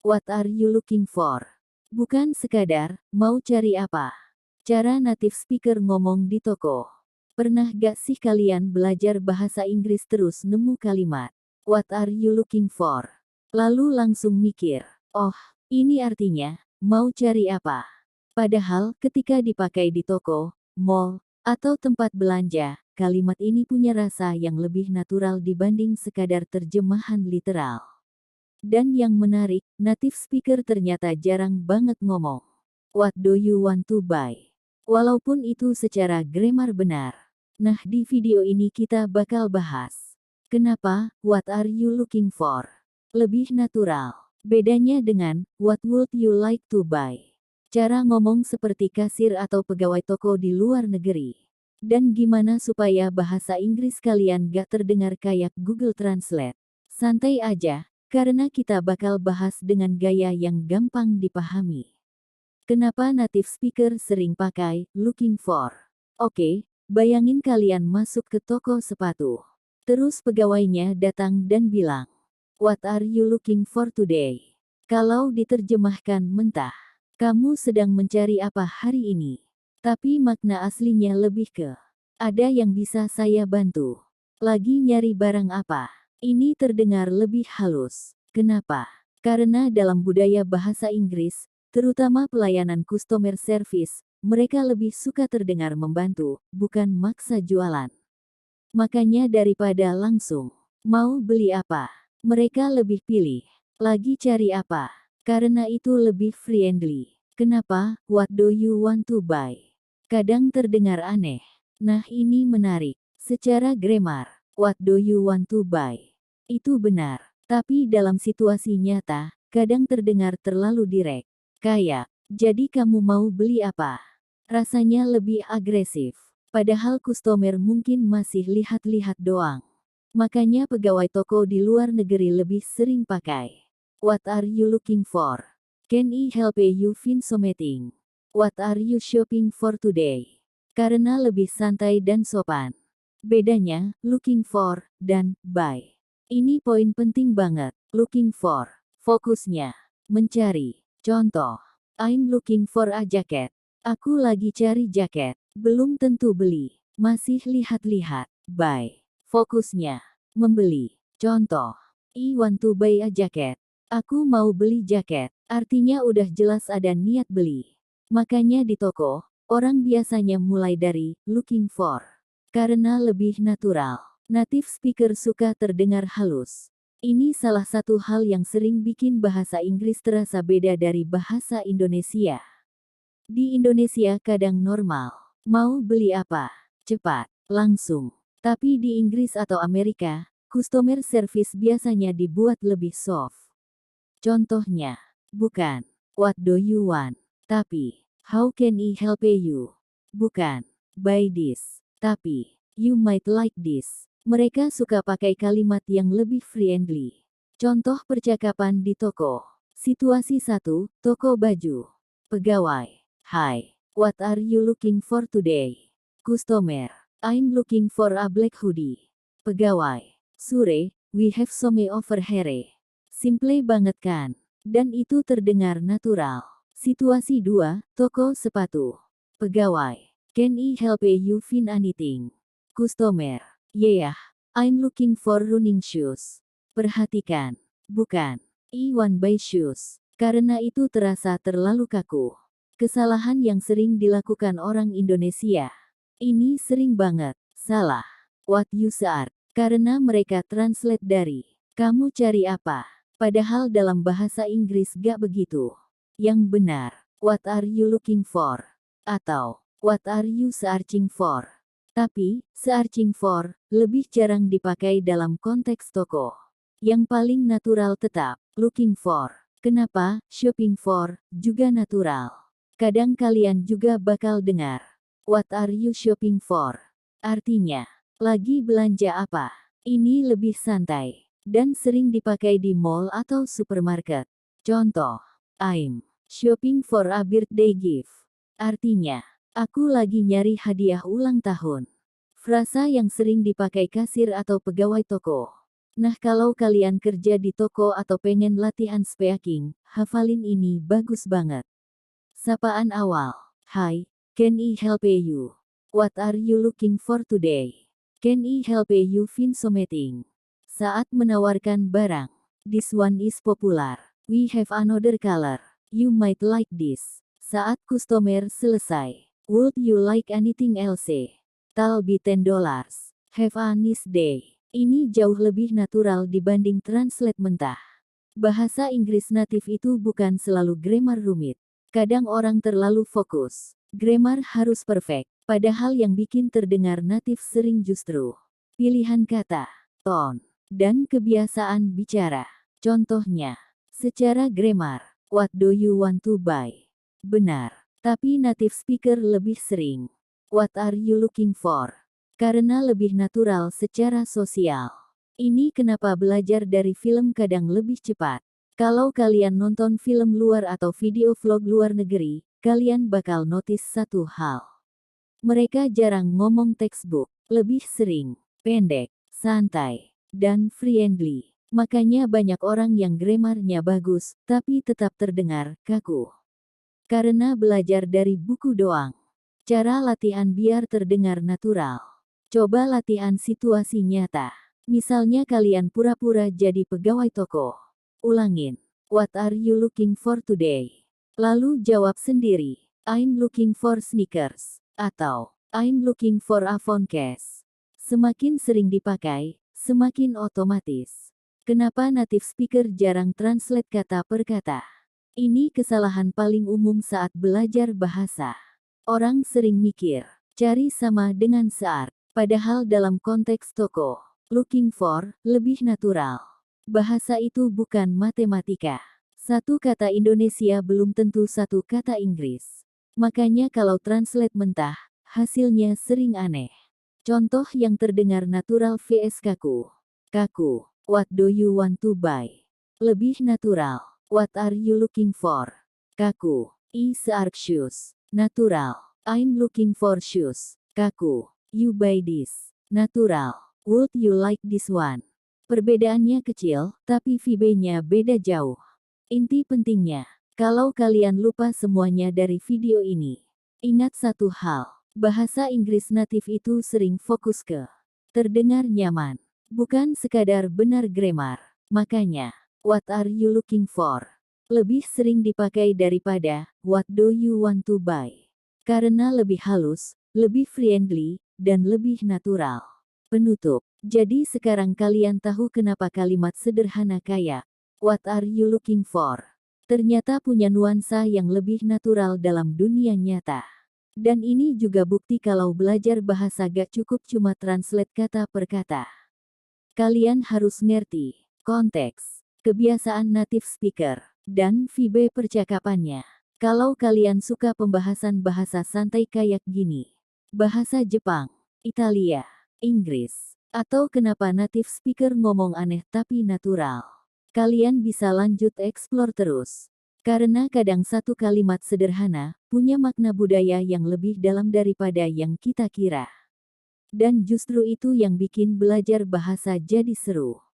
What are you looking for? Bukan sekadar, mau cari apa? Cara native speaker ngomong di toko. Pernah gak sih kalian belajar bahasa Inggris terus nemu kalimat, what are you looking for? Lalu langsung mikir, oh, ini artinya, mau cari apa? Padahal ketika dipakai di toko, mall, atau tempat belanja, kalimat ini punya rasa yang lebih natural dibanding sekadar terjemahan literal. Dan yang menarik, native speaker ternyata jarang banget ngomong, what do you want to buy? Walaupun itu secara grammar benar. Nah, di video ini kita bakal bahas, kenapa, what are you looking for? Lebih natural. Bedanya dengan, what would you like to buy? Cara ngomong seperti kasir atau pegawai toko di luar negeri. Dan gimana supaya bahasa Inggris kalian gak terdengar kayak Google Translate. Santai aja, karena kita bakal bahas dengan gaya yang gampang dipahami. Kenapa native speaker sering pakai looking for? Oke, bayangin kalian masuk ke toko sepatu. Terus pegawainya datang dan bilang, what are you looking for today? Kalau diterjemahkan mentah, kamu sedang mencari apa hari ini? Tapi makna aslinya lebih ke, ada yang bisa saya bantu? Lagi nyari barang apa? Ini terdengar lebih halus. Kenapa? Karena dalam budaya bahasa Inggris, terutama pelayanan customer service, mereka lebih suka terdengar membantu, bukan maksa jualan. Makanya daripada langsung, mau beli apa? Mereka lebih pilih, lagi cari apa? Karena itu lebih friendly. Kenapa? What do you want to buy? Kadang terdengar aneh. Nah, ini menarik. Secara grammar, what do you want to buy? Itu benar. Tapi dalam situasi nyata, kadang terdengar terlalu direct. Kayak, jadi kamu mau beli apa? Rasanya lebih agresif. Padahal customer mungkin masih lihat-lihat doang. Makanya pegawai toko di luar negeri lebih sering pakai, what are you looking for? Can I help you find something? What are you shopping for today? Karena lebih santai dan sopan. Bedanya, looking for, dan buy. Ini poin penting banget. Looking for, fokusnya, mencari. Contoh, I'm looking for a jacket. Aku lagi cari jaket. Belum tentu beli. Masih lihat-lihat. Buy. Fokusnya, membeli. Contoh, I want to buy a jacket. Aku mau beli jaket. Artinya udah jelas ada niat beli. Makanya di toko, orang biasanya mulai dari looking for. Karena lebih natural. Native speaker suka terdengar halus. Ini salah satu hal yang sering bikin bahasa Inggris terasa beda dari bahasa Indonesia. Di Indonesia kadang normal. Mau beli apa? Cepat, langsung. Tapi di Inggris atau Amerika, customer service biasanya dibuat lebih soft. Contohnya, bukan, what do you want? Tapi, how can I help you? Bukan, buy this. Tapi, you might like this. Mereka suka pakai kalimat yang lebih friendly. Contoh percakapan di toko. Situasi 1, toko baju. Pegawai, hi, what are you looking for today? Customer, I'm looking for a black hoodie. Pegawai, sure, we have some over here. Simple banget kan? Dan itu terdengar natural. Situasi 2, toko sepatu. Pegawai, can I help you find anything? Customer, yeah, I'm looking for running shoes. Perhatikan, bukan, I want buy shoes. Karena itu terasa terlalu kaku. Kesalahan yang sering dilakukan orang Indonesia. Ini sering banget, salah. What you said. Karena mereka translate dari, kamu cari apa? Padahal dalam bahasa Inggris gak begitu. Yang benar, what are you looking for? Atau, what are you searching for? Tapi, searching for, lebih jarang dipakai dalam konteks toko. Yang paling natural tetap, looking for. Kenapa, shopping for, juga natural. Kadang kalian juga bakal dengar, what are you shopping for? Artinya, lagi belanja apa? Ini lebih santai, dan sering dipakai di mall atau supermarket. Contoh, I'm shopping for a birthday gift. Artinya, aku lagi nyari hadiah ulang tahun. Frasa yang sering dipakai kasir atau pegawai toko. Nah, kalau kalian kerja di toko atau pengen latihan speaking, hafalin ini bagus banget. Sapaan awal. Hi, can I help you? What are you looking for today? Can I help you find something? Saat menawarkan barang. This one is popular. We have another color. You might like this. Saat customer selesai. Would you like anything else? That'll be $10. Have a nice day. Ini jauh lebih natural dibanding translate mentah. Bahasa Inggris natif itu bukan selalu grammar rumit. Kadang orang terlalu fokus. Grammar harus perfect. Padahal yang bikin terdengar natif sering justru pilihan kata, tone, dan kebiasaan bicara. Contohnya, secara grammar, what do you want to buy? Benar. Tapi native speaker lebih sering, what are you looking for? Karena lebih natural secara sosial. Ini kenapa belajar dari film kadang lebih cepat. Kalau kalian nonton film luar atau video vlog luar negeri, kalian bakal notice satu hal. Mereka jarang ngomong textbook, lebih sering pendek, santai, dan friendly. Makanya banyak orang yang grammarnya bagus, tapi tetap terdengar kaku. Karena belajar dari buku doang. Cara latihan biar terdengar natural. Coba latihan situasi nyata. Misalnya kalian pura-pura jadi pegawai toko. Ulangin. What are you looking for today? Lalu jawab sendiri. I'm looking for sneakers. Atau, I'm looking for a phone case. Semakin sering dipakai, semakin otomatis. Kenapa native speaker jarang translate kata per kata? Ini kesalahan paling umum saat belajar bahasa. Orang sering mikir, cari sama dengan seart. Padahal dalam konteks toko, looking for lebih natural. Bahasa itu bukan matematika. Satu kata Indonesia belum tentu satu kata Inggris. Makanya kalau translate mentah, hasilnya sering aneh. Contoh yang terdengar natural vs kaku. Kaku, what do you want to buy? Lebih natural, what are you looking for? Kaku, is-are shoes. Natural, I'm looking for shoes. Kaku, you buy this. Natural, would you like this one? Perbedaannya kecil, tapi vibe-nya beda jauh. Inti pentingnya, kalau kalian lupa semuanya dari video ini, ingat satu hal, bahasa Inggris natif itu sering fokus ke terdengar nyaman, bukan sekadar benar grammar. Makanya, what are you looking for? Lebih sering dipakai daripada, what do you want to buy? Karena lebih halus, lebih friendly, dan lebih natural. Penutup. Jadi sekarang kalian tahu kenapa kalimat sederhana kayak, what are you looking for? Ternyata punya nuansa yang lebih natural dalam dunia nyata. Dan ini juga bukti kalau belajar bahasa gak cukup cuma translate kata per kata. Kalian harus ngerti konteks, kebiasaan native speaker, dan vibe percakapannya. Kalau kalian suka pembahasan bahasa santai kayak gini, bahasa Jepang, Italia, Inggris, atau kenapa native speaker ngomong aneh tapi natural, kalian bisa lanjut explore terus. Karena kadang satu kalimat sederhana punya makna budaya yang lebih dalam daripada yang kita kira. Dan justru itu yang bikin belajar bahasa jadi seru.